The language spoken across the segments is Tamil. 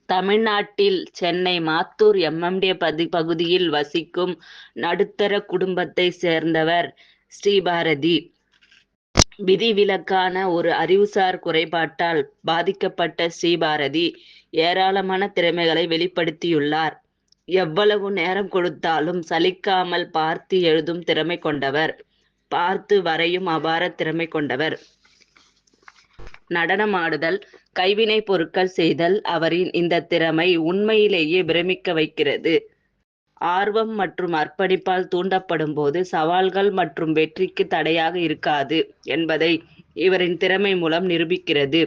தமிழ்நாட்டில் சென்னை மாத்தூர் எம்.எம்.டே. பகுதியில் வசிக்கும் நடுத்தர குடும்பத்தைச் சேர்ந்தவர் ஸ்ரீபாரதி. விதிவிலக்கான ஒரு அறிவுசார் குறைபாட்டால் பாதிக்கப்பட்ட ஸ்ரீபாரதி ஏராளமான திறமைகளை வெளிப்படுத்தியுள்ளார். எவ்வளவு நேரம் கொடுத்தாலும் சலிக்காமல் பார்த்து எழுதும் திறமை கொண்டவர். பார்த்து வரையும் அபார திறமை கொண்டவர். நடனமாடுதல், கைவினைப் பொருட்கள் செய்தல். அவரின் இந்த திறமை உண்மையிலேயே பிரமிக்க வைக்கிறது. ஆர்வம் மற்றும் அர்ப்பணிப்பால் தூண்டப்படும் போது சவால்கள் மற்றும் வெற்றிக்கு தடையாக இருக்காது என்பதை இவரின் திறமை மூலம் நிரூபிக்கிறது.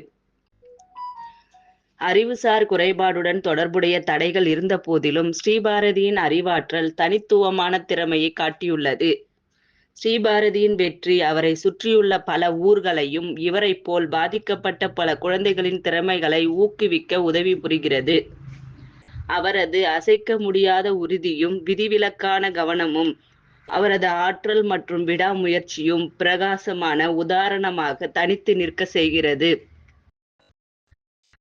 அறிவுசார் குறைபாடுடன் தொடர்புடைய தடைகள் இருந்த போதிலும் ஸ்ரீபாரதியின் அறிவாற்றல் தனித்துவமான திறமையை காட்டியுள்ளது. ஸ்ரீபாரதியின் வெற்றி அவரை சுற்றியுள்ள பல ஊர்களையும் இவரைப் போல் பாதிக்கப்பட்ட பல குழந்தைகளின் திறமைகளை ஊக்குவிக்க உதவி புரிகிறது. அவரது அசைக்க முடியாத உறுதியும் விதிவிலக்கான கவனமும் அவரது ஆற்றல் மற்றும் விடாமுயற்சியும் பிரகாசமான உதாரணமாக தனித்து நிற்க செய்கிறது.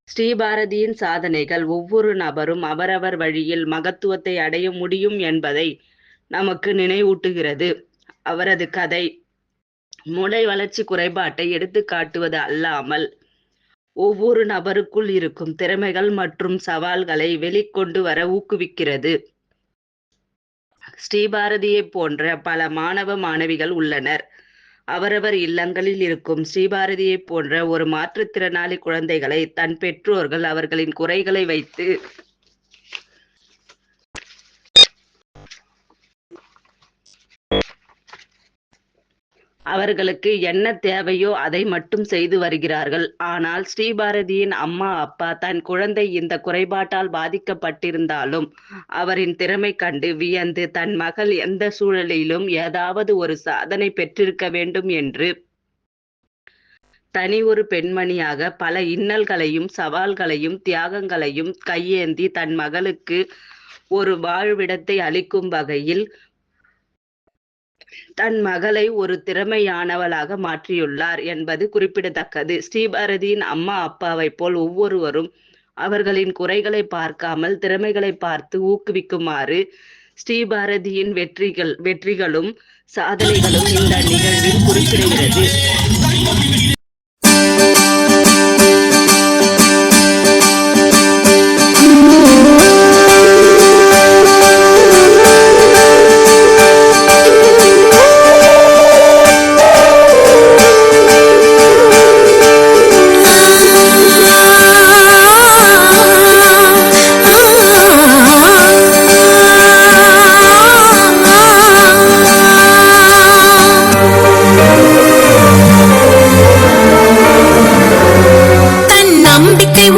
ஸ்ரீபாரதியின் சாதனைகள் ஒவ்வொரு நபரும் அவரவர் வழியில் மகத்துவத்தை அடைய முடியும் என்பதை நமக்கு நினைவூட்டுகிறது. அவரது கதை மூளை வளர்ச்சி குறைபாட்டை எடுத்து காட்டுவது அல்லாமல் ஒவ்வொரு நபருக்குள் இருக்கும் திறமைகள் மற்றும் சவால்களை வெளிக்கொண்டு வர ஊக்குவிக்கிறது. ஸ்ரீபாரதியை போன்ற பல மாணவ மாணவிகள் உள்ளனர். அவரவர் இல்லங்களில் இருக்கும் ஸ்ரீபாரதியை போன்ற ஒரு மாற்றுத்திறனாளி குழந்தைகளை தன் பெற்றோர்கள் அவர்களின் குறைகளை வைத்து அவர்களுக்கு என்ன தேவையோ அதை மட்டும் செய்து வருகிறார்கள். ஆனால் ஸ்ரீபாரதியின் அம்மா அப்பா தன் குழந்தை இந்த குறைபாட்டால் பாதிக்கப்பட்டிருந்தாலும் அவரின் திறமை கண்டு வியந்து தன் மகள் எந்த சூழலிலும் ஏதாவது ஒரு சாதனை பெற்றிருக்க வேண்டும் என்று தனி ஒரு பெண்மணியாக பல இன்னல்களையும் சவால்களையும் தியாகங்களையும் கையேந்தி தன் மகளுக்கு ஒரு வாழ்விடத்தை அளிக்கும் வகையில் தன் மகளை ஒரு திறமையானவளாக மாற்றியுள்ளார் என்பது குறிப்பிடத்தக்கது. ஸ்ரீபாரதியின் அம்மா அப்பாவை போல் ஒவ்வொருவரும் அவர்களின் குறைகளை பார்க்காமல் திறமைகளை பார்த்து ஊக்குவிக்குமாறு ஸ்ரீபாரதியின் வெற்றிகளும் சாதனைகளும் இந்த நிகழ்வில் குறிப்பிடுகிறது.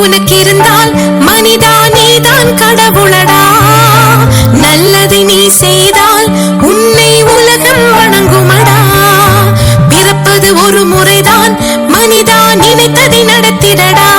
உனக்கு இருந்தால் மனிதா நீதான் கடவுளடா. நல்லதை நீ செய்தால் உன்னை உலகம் வணங்குமடா. பிறப்பது ஒரு முறைதான் மனிதா, நினைத்ததை நடத்திடடா.